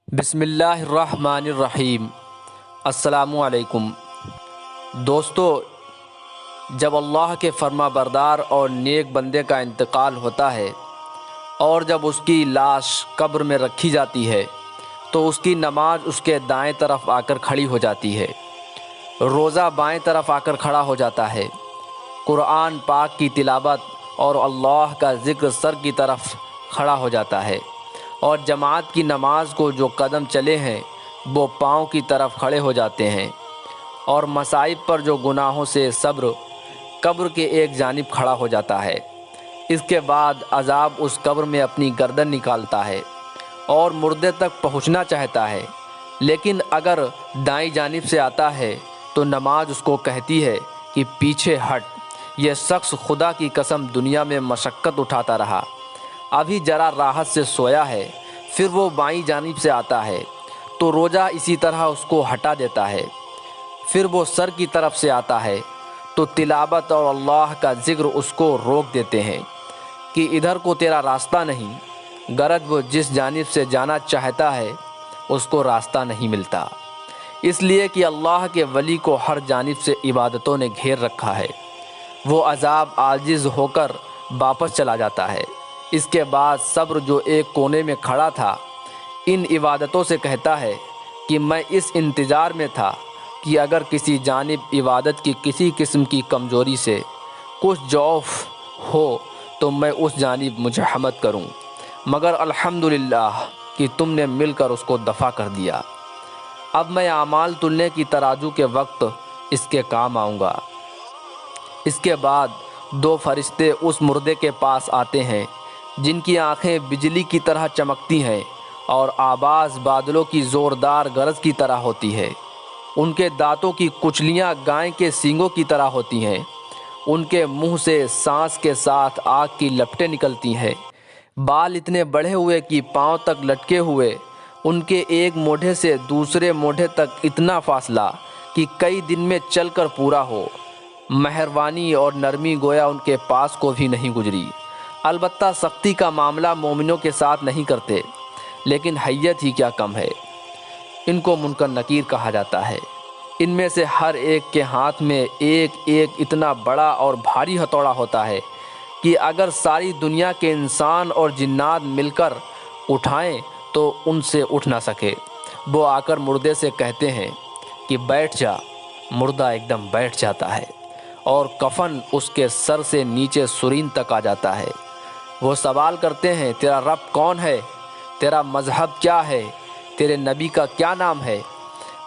بسم اللہ الرحمن الرحیم۔ السلام علیکم دوستو، جب اللہ کے فرما بردار اور نیک بندے کا انتقال ہوتا ہے اور جب اس کی لاش قبر میں رکھی جاتی ہے تو اس کی نماز اس کے دائیں طرف آ کر کھڑی ہو جاتی ہے، روزہ بائیں طرف آ کر کھڑا ہو جاتا ہے، قرآن پاک کی تلاوت اور اللہ کا ذکر سر کی طرف کھڑا ہو جاتا ہے، اور جماعت کی نماز کو جو قدم چلے ہیں وہ پاؤں کی طرف کھڑے ہو جاتے ہیں، اور مصائب پر جو گناہوں سے صبر قبر کے ایک جانب کھڑا ہو جاتا ہے۔ اس کے بعد عذاب اس قبر میں اپنی گردن نکالتا ہے اور مردے تک پہنچنا چاہتا ہے، لیکن اگر دائیں جانب سے آتا ہے تو نماز اس کو کہتی ہے کہ پیچھے ہٹ، یہ شخص خدا کی قسم دنیا میں مشقت اٹھاتا رہا، ابھی ذرا راحت سے سویا ہے۔ پھر وہ بائیں جانب سے آتا ہے تو روزہ اسی طرح اس کو ہٹا دیتا ہے۔ پھر وہ سر کی طرف سے آتا ہے تو تلاوت اور اللہ کا ذکر اس کو روک دیتے ہیں کہ ادھر کو تیرا راستہ نہیں، غرض وہ جس جانب سے جانا چاہتا ہے اس کو راستہ نہیں ملتا، اس لیے کہ اللہ کے ولی کو ہر جانب سے عبادتوں نے گھیر رکھا ہے۔ وہ عذاب عاجز ہو کر واپس چلا جاتا ہے۔ اس کے بعد صبر جو ایک کونے میں کھڑا تھا ان عبادتوں سے کہتا ہے کہ میں اس انتظار میں تھا کہ اگر کسی جانب عبادت کی کسی قسم کی کمزوری سے کچھ ضعف ہو تو میں اس جانب مزاحمت کروں، مگر الحمدللہ کہ تم نے مل کر اس کو دفع کر دیا۔ اب میں اعمال تلنے کی ترازو کے وقت اس کے کام آؤں گا۔ اس کے بعد دو فرشتے اس مردے کے پاس آتے ہیں جن کی آنکھیں بجلی کی طرح چمکتی ہیں اور آواز بادلوں کی زوردار گرج کی طرح ہوتی ہے۔ ان کے دانتوں کی کچلیاں گائے کے سینگوں کی طرح ہوتی ہیں، ان کے منہ سے سانس کے ساتھ آگ کی لپٹیں نکلتی ہیں، بال اتنے بڑھے ہوئے کہ پاؤں تک لٹکے ہوئے، ان کے ایک موڑھے سے دوسرے موڑھے تک اتنا فاصلہ کہ کئی دن میں چل کر پورا ہو۔ مہربانی اور نرمی گویا ان کے پاس کو بھی نہیں گزری۔ البتہ سختی کا معاملہ مومنوں کے ساتھ نہیں کرتے، لیکن حیت ہی کیا کم ہے۔ ان کو منکر نکیر کہا جاتا ہے۔ ان میں سے ہر ایک کے ہاتھ میں ایک ایک اتنا بڑا اور بھاری ہتھوڑا ہوتا ہے کہ اگر ساری دنیا کے انسان اور جنات مل کر اٹھائیں تو ان سے اٹھ نہ سکے۔ وہ آ کر مردے سے کہتے ہیں کہ بیٹھ جا، مردہ ایک دم بیٹھ جاتا ہے اور کفن اس کے سر سے نیچے سرین تک آ جاتا ہے۔ وہ سوال کرتے ہیں تیرا رب کون ہے، تیرا مذہب کیا ہے، تیرے نبی کا کیا نام ہے؟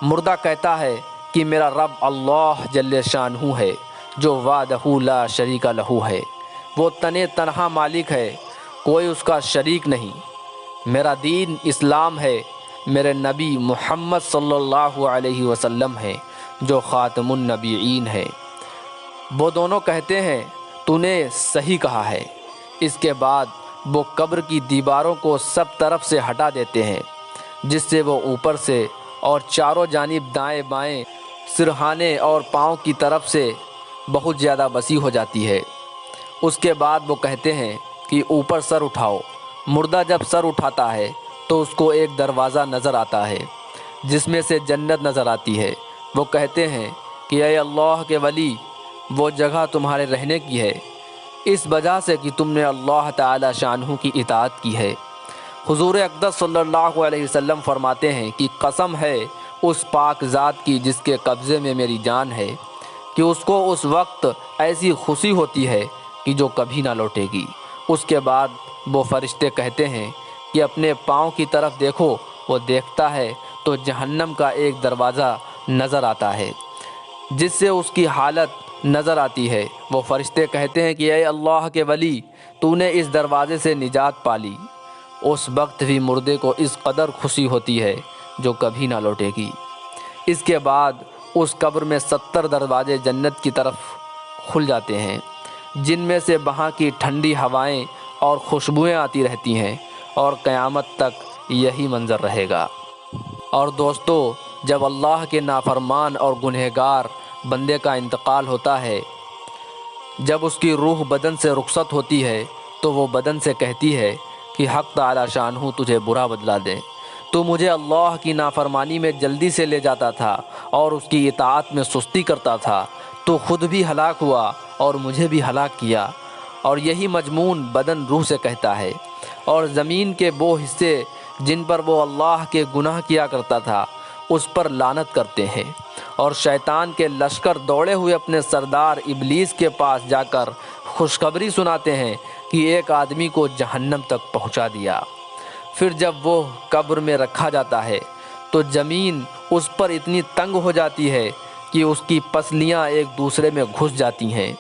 مردہ کہتا ہے کہ میرا رب اللہ جل شانہ ہے جو وحدہ لا شریک لہ ہے، وہ تنہا مالک ہے، کوئی اس کا شریک نہیں۔ میرا دین اسلام ہے، میرے نبی محمد صلی اللہ علیہ وسلم ہیں جو خاتم النبیین ہے۔ وہ دونوں کہتے ہیں تو نے صحیح کہا ہے۔ اس کے بعد وہ قبر کی دیواروں کو سب طرف سے ہٹا دیتے ہیں جس سے وہ اوپر سے اور چاروں جانب دائیں بائیں سرہانے اور پاؤں کی طرف سے بہت زیادہ وسیع ہو جاتی ہے۔ اس کے بعد وہ کہتے ہیں کہ اوپر سر اٹھاؤ۔ مردہ جب سر اٹھاتا ہے تو اس کو ایک دروازہ نظر آتا ہے جس میں سے جنت نظر آتی ہے۔ وہ کہتے ہیں کہ اے اللہ کے ولی، وہ جگہ تمہارے رہنے کی ہے اس وجہ سے کہ تم نے اللہ تعالی شانہ کی اطاعت کی ہے۔ حضور اقدس صلی اللہ علیہ وسلم فرماتے ہیں کہ قسم ہے اس پاک ذات کی جس کے قبضے میں میری جان ہے کہ اس کو اس وقت ایسی خوشی ہوتی ہے کہ جو کبھی نہ لوٹے گی۔ اس کے بعد وہ فرشتے کہتے ہیں کہ اپنے پاؤں کی طرف دیکھو۔ وہ دیکھتا ہے تو جہنم کا ایک دروازہ نظر آتا ہے جس سے اس کی حالت نظر آتی ہے۔ وہ فرشتے کہتے ہیں کہ اے اللہ کے ولی، تو نے اس دروازے سے نجات پالی۔ اس وقت بھی مردے کو اس قدر خوشی ہوتی ہے جو کبھی نہ لوٹے گی۔ اس کے بعد اس قبر میں 70 دروازے جنت کی طرف کھل جاتے ہیں جن میں سے وہاں کی ٹھنڈی ہوائیں اور خوشبوئیں آتی رہتی ہیں، اور قیامت تک یہی منظر رہے گا۔ اور دوستو، جب اللہ کے نافرمان اور گنہگار بندے کا انتقال ہوتا ہے، جب اس کی روح بدن سے رخصت ہوتی ہے تو وہ بدن سے کہتی ہے کہ حق تعالی شانہ تجھے برا بدلہ دے۔ تو مجھے اللہ کی نافرمانی میں جلدی سے لے جاتا تھا اور اس کی اطاعت میں سستی کرتا تھا، تو خود بھی ہلاک ہوا اور مجھے بھی ہلاک کیا۔ اور یہی مضمون بدن روح سے کہتا ہے، اور زمین کے وہ حصے جن پر وہ اللہ کے گناہ کیا کرتا تھا اس پر لعنت کرتے ہیں، اور شیطان کے لشکر دوڑے ہوئے اپنے سردار ابلیس کے پاس جا کر خوشخبری سناتے ہیں کہ ایک آدمی کو جہنم تک پہنچا دیا۔ پھر جب وہ قبر میں رکھا جاتا ہے تو زمین اس پر اتنی تنگ ہو جاتی ہے کہ اس کی پسلیاں ایک دوسرے میں گھس جاتی ہیں۔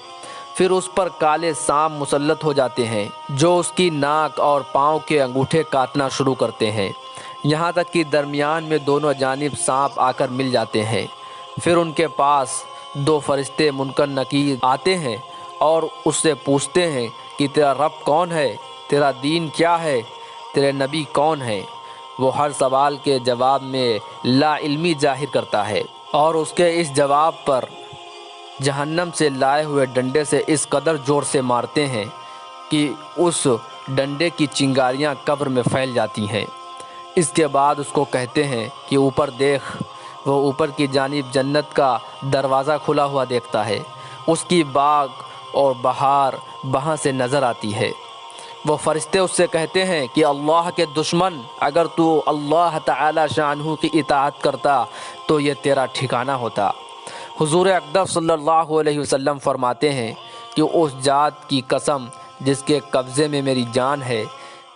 پھر اس پر کالے سانپ مسلط ہو جاتے ہیں جو اس کی ناک اور پاؤں کے انگوٹھے کاٹنا شروع کرتے ہیں، یہاں تک کہ درمیان میں دونوں جانب سانپ آ کر مل جاتے ہیں۔ پھر ان کے پاس دو فرشتے منکر نکیر آتے ہیں اور اس سے پوچھتے ہیں کہ تیرا رب کون ہے، تیرا دین کیا ہے، تیرے نبی کون ہے؟ وہ ہر سوال کے جواب میں لا علمی ظاہر کرتا ہے، اور اس کے اس جواب پر جہنم سے لائے ہوئے ڈنڈے سے اس قدر زور سے مارتے ہیں کہ اس ڈنڈے کی چنگاریاں قبر میں پھیل جاتی ہیں۔ اس کے بعد اس کو کہتے ہیں کہ اوپر دیکھ۔ وہ اوپر کی جانب جنت کا دروازہ کھلا ہوا دیکھتا ہے، اس کی باغ اور بہار وہاں سے نظر آتی ہے۔ وہ فرشتے اس سے کہتے ہیں کہ اللہ کے دشمن، اگر تو اللہ تعالی شانہ کی اطاعت کرتا تو یہ تیرا ٹھکانہ ہوتا۔ حضور اقدس صلی اللہ علیہ وسلم فرماتے ہیں کہ اس ذات کی قسم جس کے قبضے میں میری جان ہے،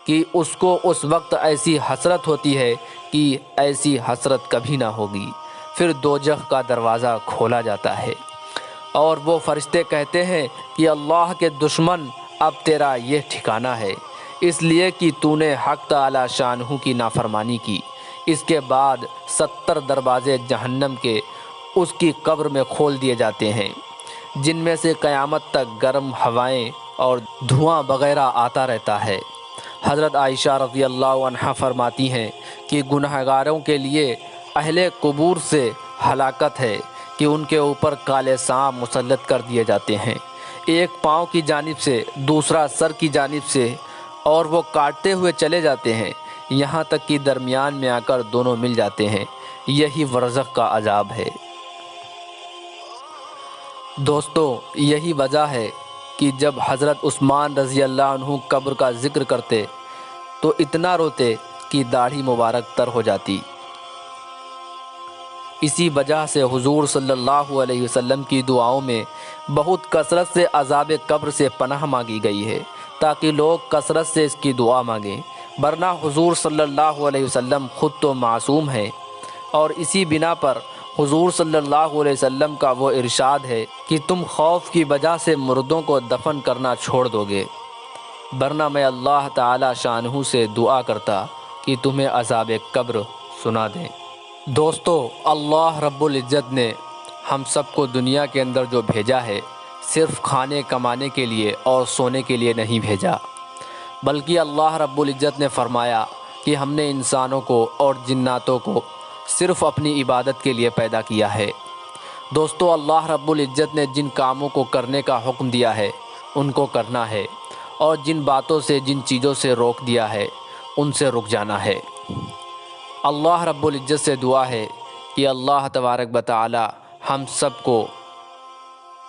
کہ اس کو اس وقت ایسی حسرت ہوتی ہے کہ ایسی حسرت کبھی نہ ہوگی۔ پھر دوزخ کا دروازہ کھولا جاتا ہے اور وہ فرشتے کہتے ہیں کہ اللہ کے دشمن، اب تیرا یہ ٹھکانہ ہے، اس لیے کہ تو نے حق تعالی شانہ کی نافرمانی کی۔ اس کے بعد 70 دروازے جہنم کے اس کی قبر میں کھول دیے جاتے ہیں، جن میں سے قیامت تک گرم ہوائیں اور دھواں وغیرہ آتا رہتا ہے۔ حضرت عائشہ رضی اللہ عنہا فرماتی ہیں کہ گنہگاروں کے لیے اہل قبور سے ہلاکت ہے کہ ان کے اوپر کالے سانپ مسلط کر دیے جاتے ہیں، ایک پاؤں کی جانب سے دوسرا سر کی جانب سے، اور وہ کاٹتے ہوئے چلے جاتے ہیں یہاں تک کہ درمیان میں آ کر دونوں مل جاتے ہیں۔ یہی برزخ کا عذاب ہے۔ دوستو، یہی وجہ ہے کہ جب حضرت عثمان رضی اللہ عنہ قبر کا ذکر کرتے تو اتنا روتے کہ داڑھی مبارک تر ہو جاتی۔ اسی وجہ سے حضور صلی اللہ علیہ وسلم کی دعاؤں میں بہت کثرت سے عذاب قبر سے پناہ مانگی گئی ہے، تاکہ لوگ کثرت سے اس کی دعا مانگیں، ورنہ حضور صلی اللہ علیہ وسلم خود تو معصوم ہیں۔ اور اسی بنا پر حضور صلی اللہ علیہ وسلم کا وہ ارشاد ہے کہ تم خوف کی وجہ سے مردوں کو دفن کرنا چھوڑ دو گے، ورنہ میں اللہ تعالی شانہ سے دعا کرتا کہ تمہیں عذاب قبر سنا دیں۔ دوستو، اللہ رب العزت نے ہم سب کو دنیا کے اندر جو بھیجا ہے صرف کھانے کمانے کے لیے اور سونے کے لیے نہیں بھیجا، بلکہ اللہ رب العزت نے فرمایا کہ ہم نے انسانوں کو اور جناتوں کو صرف اپنی عبادت کے لیے پیدا کیا ہے۔ دوستو، اللہ رب العزت نے جن کاموں کو کرنے کا حکم دیا ہے ان کو کرنا ہے، اور جن باتوں سے جن چیزوں سے روک دیا ہے ان سے رک جانا ہے۔ اللہ رب العزت سے دعا ہے کہ اللہ تبارک و تعالی ہم سب کو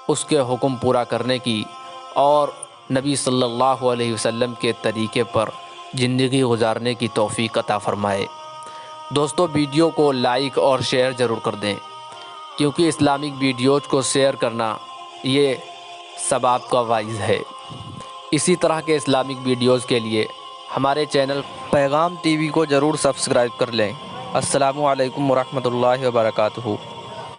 اس کے حکم پورا کرنے کی اور نبی صلی اللہ علیہ وسلم کے طریقے پر زندگی گزارنے کی توفیق عطا فرمائے۔ دوستو، ویڈیو کو لائک اور شیئر ضرور کر دیں، کیونکہ اسلامک ویڈیوز کو شیئر کرنا یہ ثواب کا باعث ہے۔ اسی طرح کے اسلامک ویڈیوز کے لیے ہمارے چینل پیغام ٹی وی کو ضرور سبسکرائب کر لیں۔ السلام علیکم ورحمۃ اللہ وبرکاتہ۔